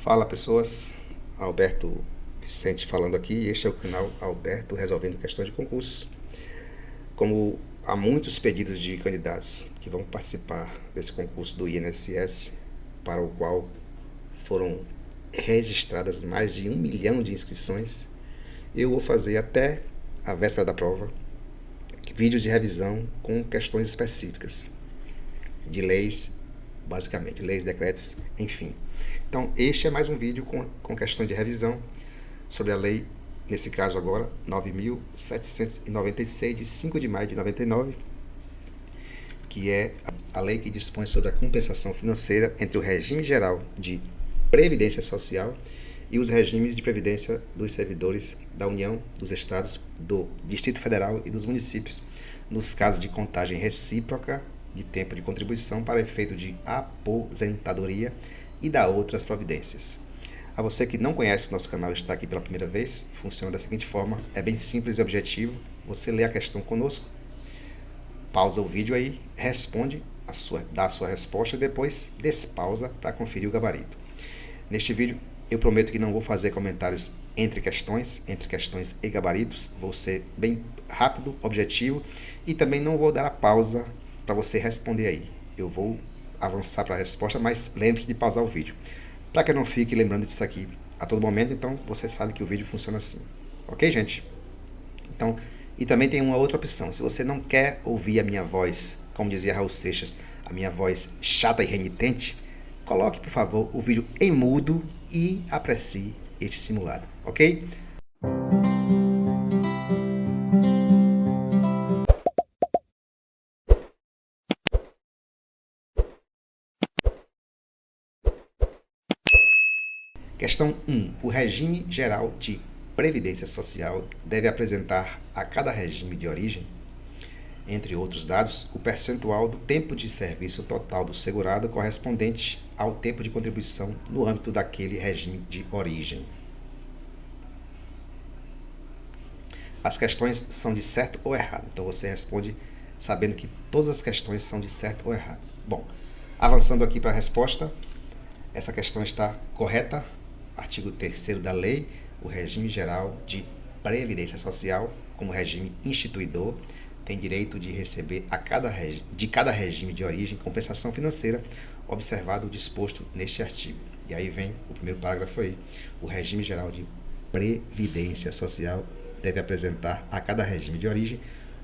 Fala pessoas, Alberto Vicente falando aqui. Este é o canal Alberto Resolvendo Questões de Concurso. Como há muitos pedidos de candidatos que vão participar desse concurso do INSS, para o qual foram registradas mais de 1 milhão de inscrições, eu vou fazer até a véspera da prova vídeos de revisão com questões específicas de leis, basicamente, leis, decretos, enfim. Então, este é mais um vídeo com questões de revisão sobre a lei, nesse caso agora, 9.796, de 5 de maio de 99, que é a lei que dispõe sobre a compensação financeira entre o regime geral de previdência social e os regimes de previdência dos servidores da União, dos Estados, do Distrito Federal e dos municípios, nos casos de contagem recíproca de tempo de contribuição para efeito de aposentadoria e da outras providências. A você que não conhece nosso canal e está aqui pela primeira vez, funciona da seguinte forma, é bem simples e objetivo. Você lê a questão conosco, pausa o vídeo aí, responde, dá a sua resposta e depois despausa para conferir o gabarito. Neste vídeo eu prometo que não vou fazer comentários entre questões e gabaritos, vou ser bem rápido, objetivo e também não vou dar a pausa para você responder aí. Eu vou avançar para a resposta, mas lembre-se de pausar o vídeo, para que eu não fique lembrando disso aqui a todo momento. Então você sabe que o vídeo funciona assim, ok, gente? Então, e também tem uma outra opção, se você não quer ouvir a minha voz, como dizia Raul Seixas, a minha voz chata e renitente, coloque, por favor, o vídeo em mudo e aprecie este simulado, ok? Questão 1. O regime geral de previdência social deve apresentar a cada regime de origem, entre outros dados, o percentual do tempo de serviço total do segurado correspondente ao tempo de contribuição no âmbito daquele regime de origem. As questões são de certo ou errado, então você responde sabendo que todas as questões são de certo ou errado. Bom, avançando aqui para a resposta, essa questão está correta. Artigo 3º da lei, o regime geral de previdência social, como regime instituidor, tem direito de receber de cada regime de origem compensação financeira, observado o disposto neste artigo. E aí vem o primeiro parágrafo aí. O regime geral de previdência social deve apresentar a cada regime de origem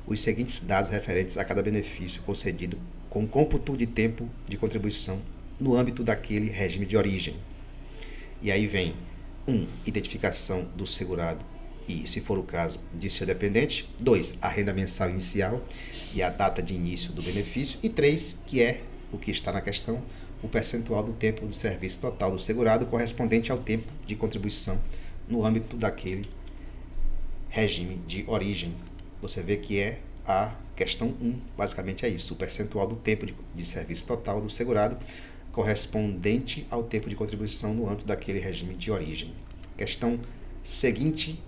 os seguintes dados referentes a cada benefício concedido com cômputo de tempo de contribuição no âmbito daquele regime de origem. E aí vem 1. Identificação do segurado e, se for o caso, de seu dependente. 2. A renda mensal inicial e a data de início do benefício. E 3, que é o que está na questão, o percentual do tempo de serviço total do segurado correspondente ao tempo de contribuição no âmbito daquele regime de origem. Você vê que é a questão 1, basicamente é isso, o percentual do tempo de serviço total do segurado correspondente ao tempo de contribuição no âmbito daquele regime de origem. Questão seguinte,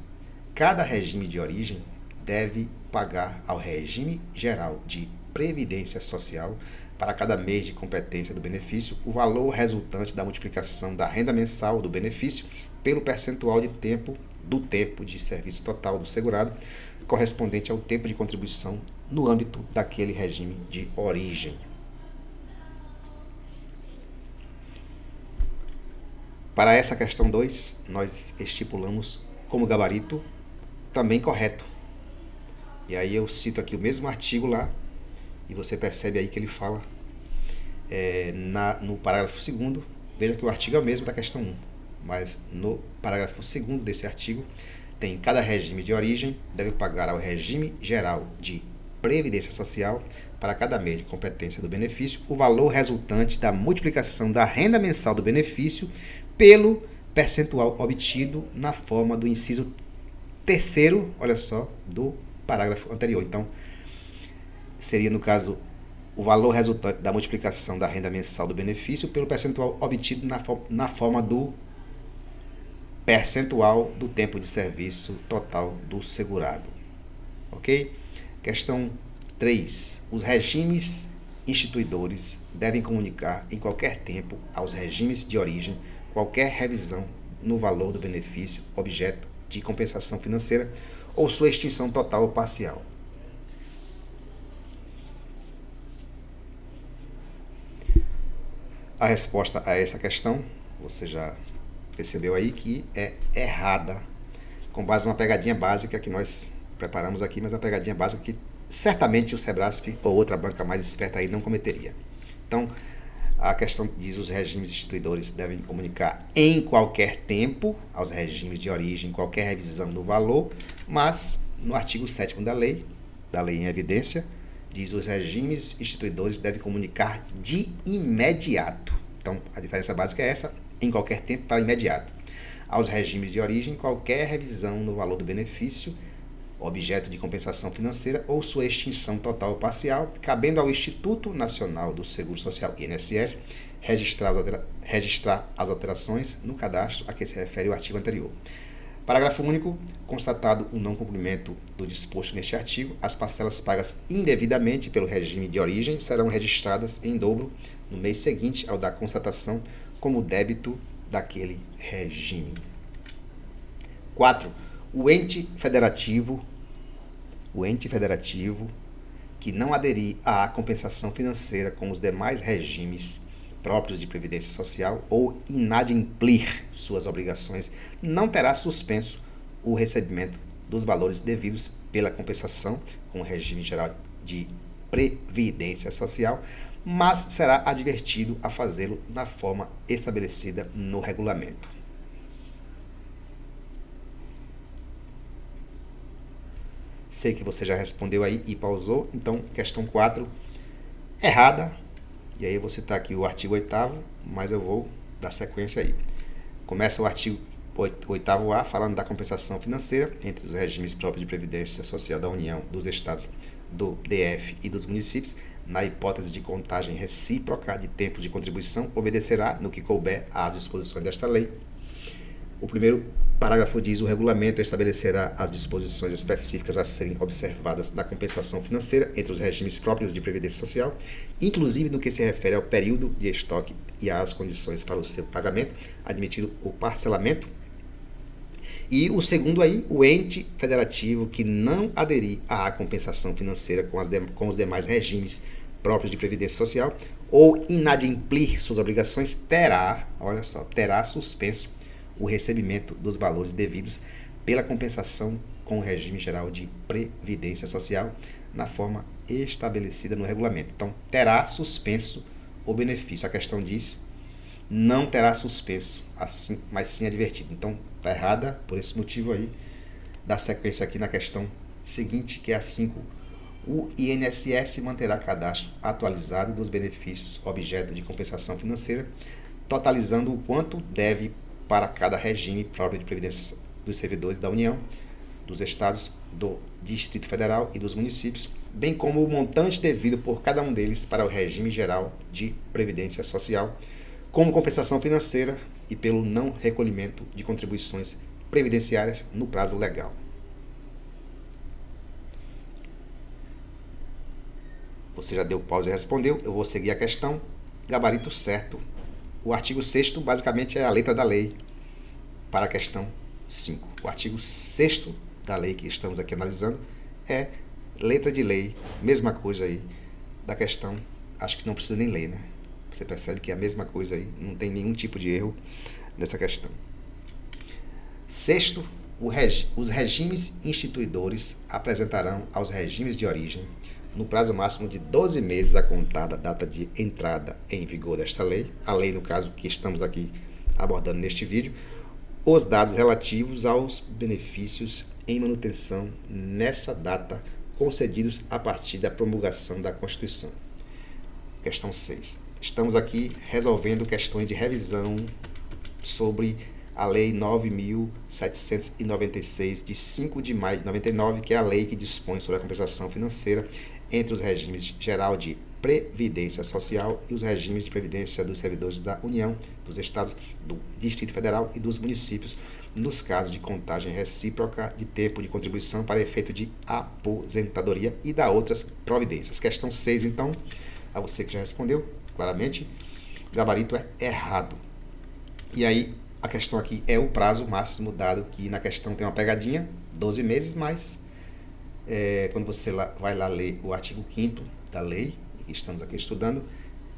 cada regime de origem deve pagar ao regime geral de previdência social para cada mês de competência do benefício o valor resultante da multiplicação da renda mensal do benefício pelo percentual de tempo do tempo de serviço total do segurado correspondente ao tempo de contribuição no âmbito daquele regime de origem. Para essa questão 2, nós estipulamos como gabarito também correto. E aí eu cito aqui o mesmo artigo lá, e você percebe aí que ele fala no parágrafo 2º, veja que o artigo é o mesmo da questão 1, mas no parágrafo 2º desse artigo tem: cada regime de origem deve pagar ao regime geral de previdência social para cada mês de competência do benefício o valor resultante da multiplicação da renda mensal do benefício pelo percentual obtido na forma do inciso 3º, olha só, do parágrafo anterior. Então, seria, no caso, o valor resultante da multiplicação da renda mensal do benefício pelo percentual obtido na forma do percentual do tempo de serviço total do segurado. Ok? Questão 3. Os regimes instituidores devem comunicar em qualquer tempo aos regimes de origem qualquer revisão no valor do benefício objeto de compensação financeira ou sua extinção total ou parcial. A resposta a essa questão, você já percebeu aí que é errada, com base numa pegadinha básica que nós preparamos aqui, mas uma pegadinha básica que certamente o Sebrasp ou outra banca mais esperta aí não cometeria. Então, a questão diz: os regimes instituidores devem comunicar em qualquer tempo aos regimes de origem qualquer revisão do valor, mas no artigo 7º da lei em evidência, diz: os regimes instituidores devem comunicar de imediato. Então, a diferença básica é essa: em qualquer tempo para imediato. Aos regimes de origem qualquer revisão no valor do benefício objeto de compensação financeira ou sua extinção total ou parcial, cabendo ao Instituto Nacional do Seguro Social, INSS, registrar as alterações no cadastro a que se refere o artigo anterior. Parágrafo único. Constatado o não cumprimento do disposto neste artigo, as parcelas pagas indevidamente pelo regime de origem serão registradas em dobro no mês seguinte ao da constatação como débito daquele regime. 4. O ente federativo que não aderir à compensação financeira com os demais regimes próprios de previdência social ou inadimplir suas obrigações não terá suspenso o recebimento dos valores devidos pela compensação com o regime geral de previdência social, mas será advertido a fazê-lo na forma estabelecida no regulamento. Sei que você já respondeu aí e pausou, então questão 4, errada. E aí eu vou citar aqui o artigo 8º, mas eu vou dar sequência aí. Começa o artigo 8º-A, falando da compensação financeira entre os regimes próprios de previdência social da União, dos Estados, do DF e dos municípios, na hipótese de contagem recíproca de tempos de contribuição, obedecerá, no que couber, às disposições desta lei. O primeiro parágrafo diz: o regulamento estabelecerá as disposições específicas a serem observadas na compensação financeira entre os regimes próprios de previdência social, inclusive no que se refere ao período de estoque e às condições para o seu pagamento, admitido o parcelamento. E o segundo aí, o ente federativo que não aderir à compensação financeira com os demais regimes próprios de previdência social ou inadimplir suas obrigações terá suspenso o recebimento dos valores devidos pela compensação com o regime geral de previdência social na forma estabelecida no regulamento. Então, terá suspenso o benefício. A questão diz: não terá suspenso, assim, mas sim advertido. Então, está errada por esse motivo aí. Dá sequência aqui na questão seguinte, que é a 5. O INSS manterá cadastro atualizado dos benefícios objeto de compensação financeira, totalizando o quanto deve para cada regime próprio de previdência dos servidores da União, dos Estados, do Distrito Federal e dos municípios, bem como o montante devido por cada um deles para o regime geral de previdência social, como compensação financeira e pelo não recolhimento de contribuições previdenciárias no prazo legal. Você já deu pausa e respondeu, eu vou seguir a questão. Gabarito certo. O artigo 6º basicamente é a letra da lei para a questão 5. O artigo 6º da lei que estamos aqui analisando é letra de lei, mesma coisa aí da questão, acho que não precisa nem ler, né? Você percebe que é a mesma coisa aí, não tem nenhum tipo de erro nessa questão. 6º, os regimes instituidores apresentarão aos regimes de origem, no prazo máximo de 12 meses a contar da data de entrada em vigor desta lei, a lei no caso que estamos aqui abordando neste vídeo, os dados relativos aos benefícios em manutenção nessa data concedidos a partir da promulgação da Constituição. Questão 6. Estamos aqui resolvendo questões de revisão sobre a Lei 9.796, de 5 de maio de 99, que é a lei que dispõe sobre a compensação financeira entre os regimes geral de previdência social e os regimes de previdência dos servidores da União, dos Estados, do Distrito Federal e dos municípios, nos casos de contagem recíproca de tempo de contribuição para efeito de aposentadoria e da outras providências. Questão 6, então, a você que já respondeu, claramente, o gabarito é errado. E aí, a questão aqui é o prazo máximo, dado que na questão tem uma pegadinha, 12 meses, mas quando você vai lá ler o artigo 5º da lei, que estamos aqui estudando,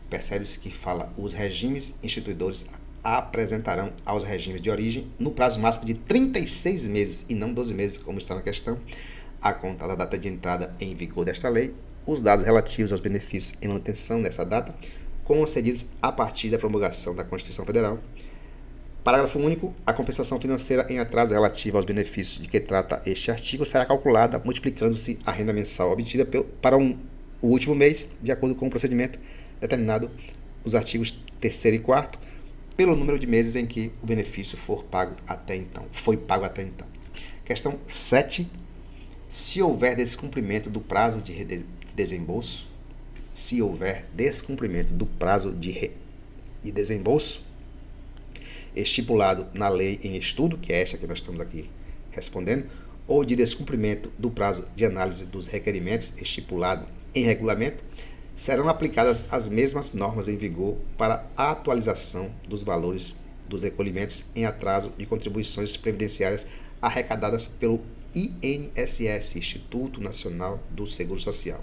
percebe-se que fala: os regimes instituidores apresentarão aos regimes de origem, no prazo máximo de 36 meses, e não 12 meses, como está na questão, a contar da data de entrada em vigor desta lei, os dados relativos aos benefícios em manutenção dessa data, concedidos a partir da promulgação da Constituição Federal. Parágrafo único. A compensação financeira em atraso relativa aos benefícios de que trata este artigo será calculada multiplicando-se a renda mensal obtida para o último mês, de acordo com o procedimento determinado nos artigos 3º e 4º, pelo número de meses em que o benefício foi pago até então. Questão 7. Se houver descumprimento do prazo de desembolso, estipulado na lei em estudo, que é esta que nós estamos aqui respondendo, ou de descumprimento do prazo de análise dos requerimentos estipulado em regulamento, serão aplicadas as mesmas normas em vigor para a atualização dos valores dos recolhimentos em atraso de contribuições previdenciárias arrecadadas pelo INSS, Instituto Nacional do Seguro Social.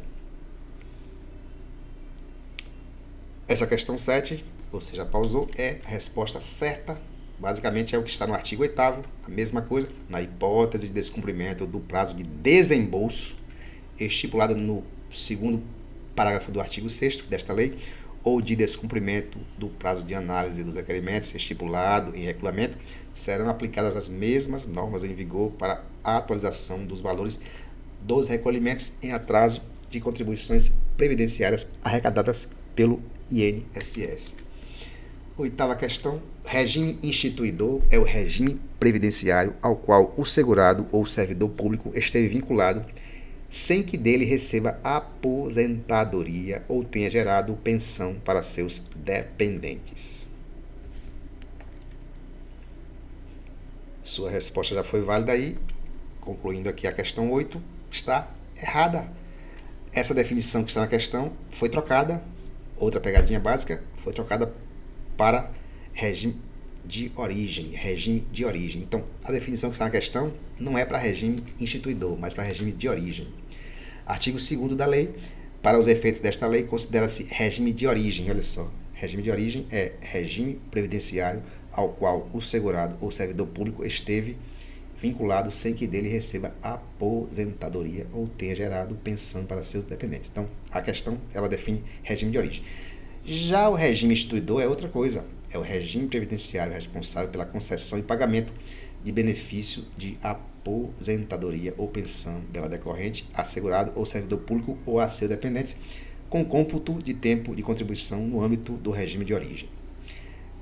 Essa questão 7, você já pausou, é a resposta certa. Basicamente é o que está no artigo 8º, a mesma coisa, na hipótese de descumprimento do prazo de desembolso estipulado no 2º parágrafo do artigo 6º desta lei, ou de descumprimento do prazo de análise dos requerimentos estipulado em regulamento, serão aplicadas as mesmas normas em vigor para a atualização dos valores dos recolhimentos em atraso de contribuições previdenciárias arrecadadas pelo INSS. 8ª questão. Regime instituidor é o regime previdenciário ao qual o segurado ou servidor público esteve vinculado sem que dele receba aposentadoria ou tenha gerado pensão para seus dependentes. Sua resposta já foi válida aí. Concluindo aqui a questão 8, está errada. Essa definição que está na questão foi trocada, outra pegadinha básica, foi trocada para regime de origem. Então, a definição que está na questão não é para regime instituidor, mas para regime de origem. Artigo 2º da lei. Para os efeitos desta lei, considera-se regime de origem. Olha só, regime de origem é regime previdenciário ao qual o segurado ou servidor público esteve vinculado sem que dele receba aposentadoria ou tenha gerado pensão para seus dependentes. Então, a questão, ela define regime de origem. Já o regime instituidor é outra coisa. É o regime previdenciário responsável pela concessão e pagamento de benefício de aposentadoria ou pensão dela decorrente a segurado ou servidor público ou a seus dependentes, com cômputo de tempo de contribuição no âmbito do regime de origem.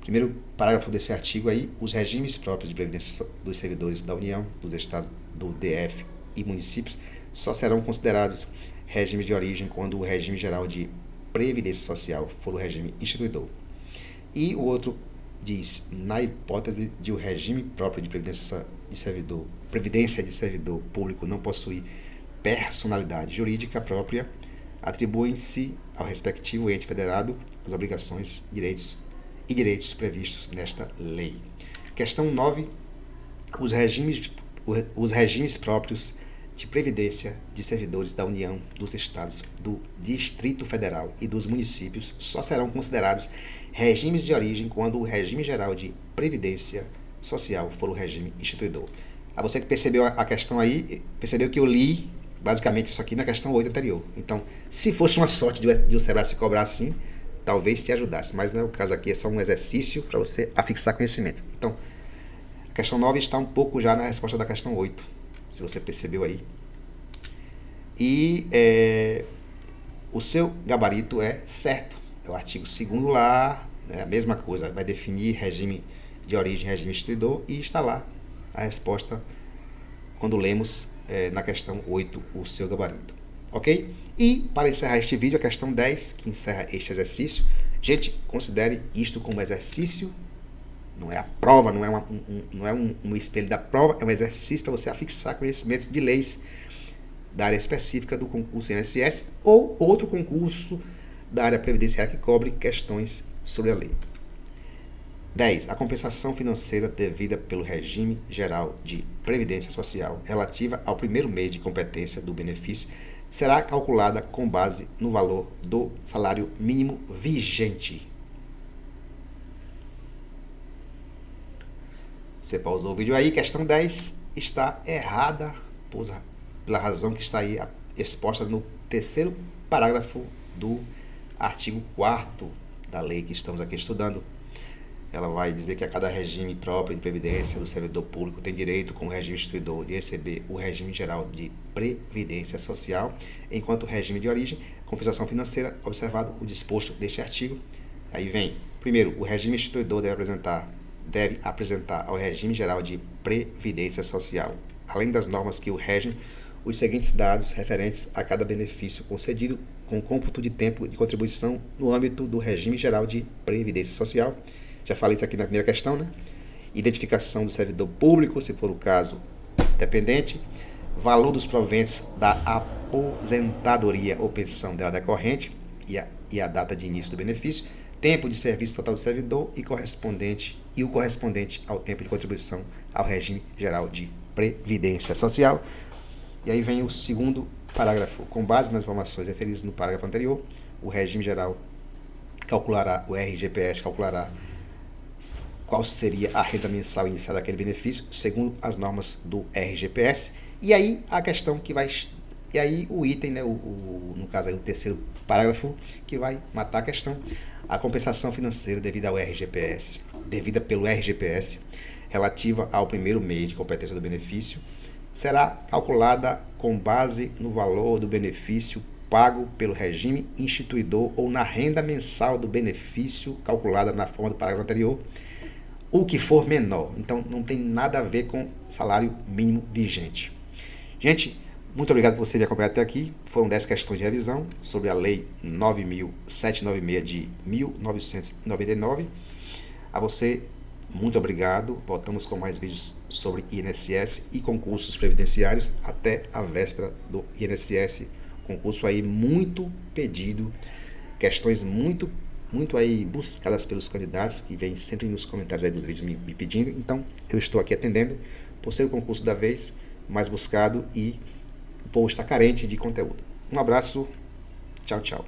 Primeiro parágrafo desse artigo aí: os regimes próprios de previdência dos servidores da União, dos estados, do DF e municípios só serão considerados regimes de origem quando o regime geral de previdência social for o regime instituidor. E o outro diz: na hipótese de o regime próprio de previdência de servidor público não possuir personalidade jurídica própria, atribuem-se ao respectivo ente federado as obrigações, direitos previstos nesta lei. Questão 9. Os regimes próprios de previdência de servidores da União, dos Estados, do Distrito Federal e dos municípios só serão considerados regimes de origem quando o regime geral de previdência social for o regime instituidor. A você que percebeu a questão aí, percebeu que eu li basicamente isso aqui na questão 8 anterior. Então, se fosse uma sorte de o Sebrae se cobrar assim, talvez te ajudasse, mas não é o caso aqui, é só um exercício para você afixar conhecimento. Então, a questão 9 está um pouco já na resposta da questão 8, se você percebeu aí. E o seu gabarito é certo, é o artigo 2º lá, é a mesma coisa, vai definir regime de origem, regime instituidor, e está lá a resposta quando lemos na questão 8 o seu gabarito. Ok? E para encerrar este vídeo, a questão 10, que encerra este exercício. Gente, considere isto como exercício, não é a prova, não é um espelho da prova, é um exercício para você afixar conhecimentos de leis da área específica do concurso INSS ou outro concurso da área previdenciária que cobre questões sobre a lei. 10. A compensação financeira devida pelo regime geral de previdência social relativa ao primeiro mês de competência do benefício será calculada com base no valor do salário mínimo vigente. Você pausou o vídeo aí, questão 10 está errada pela razão que está aí exposta no terceiro parágrafo do artigo 4º da lei que estamos aqui estudando. Ela vai dizer que a cada regime próprio de previdência do servidor público tem direito, como regime instituidor, de receber o regime geral de previdência social, enquanto o regime de origem, compensação financeira, observado o disposto deste artigo. Aí vem, primeiro, o regime instituidor deve apresentar ao regime geral de previdência social, além das normas que o regem, os seguintes dados referentes a cada benefício concedido com cômputo de tempo de contribuição no âmbito do regime geral de previdência social. Já falei isso aqui na primeira questão, né? Identificação do servidor público, se for o caso dependente, valor dos proventos da aposentadoria ou pensão dela decorrente e a data de início do benefício, tempo de serviço total do servidor e o correspondente ao tempo de contribuição ao regime geral de previdência social. E aí vem o segundo parágrafo. Com base nas informações referidas no parágrafo anterior, o regime geral calculará, o RGPS calculará qual seria a renda mensal inicial daquele benefício, segundo as normas do RGPS. E aí a questão que vai... E aí o item, né, no caso aí o terceiro parágrafo, que vai matar a questão. A compensação financeira devida pelo RGPS, relativa ao primeiro mês de competência do benefício, será calculada com base no valor do benefício pago pelo regime instituidor ou na renda mensal do benefício calculada na forma do parágrafo anterior, o que for menor. Então, não tem nada a ver com salário mínimo vigente. Gente, muito obrigado por você me acompanhar até aqui. Foram 10 questões de revisão sobre a Lei 9.796 de 1999. A você, muito obrigado. Voltamos com mais vídeos sobre INSS e concursos previdenciários até a véspera do INSS. Concurso aí muito pedido, questões muito aí buscadas pelos candidatos que vêm sempre nos comentários aí dos vídeos me pedindo. Então, eu estou aqui atendendo por ser o concurso da vez mais buscado e o povo está carente de conteúdo. Um abraço, tchau, tchau.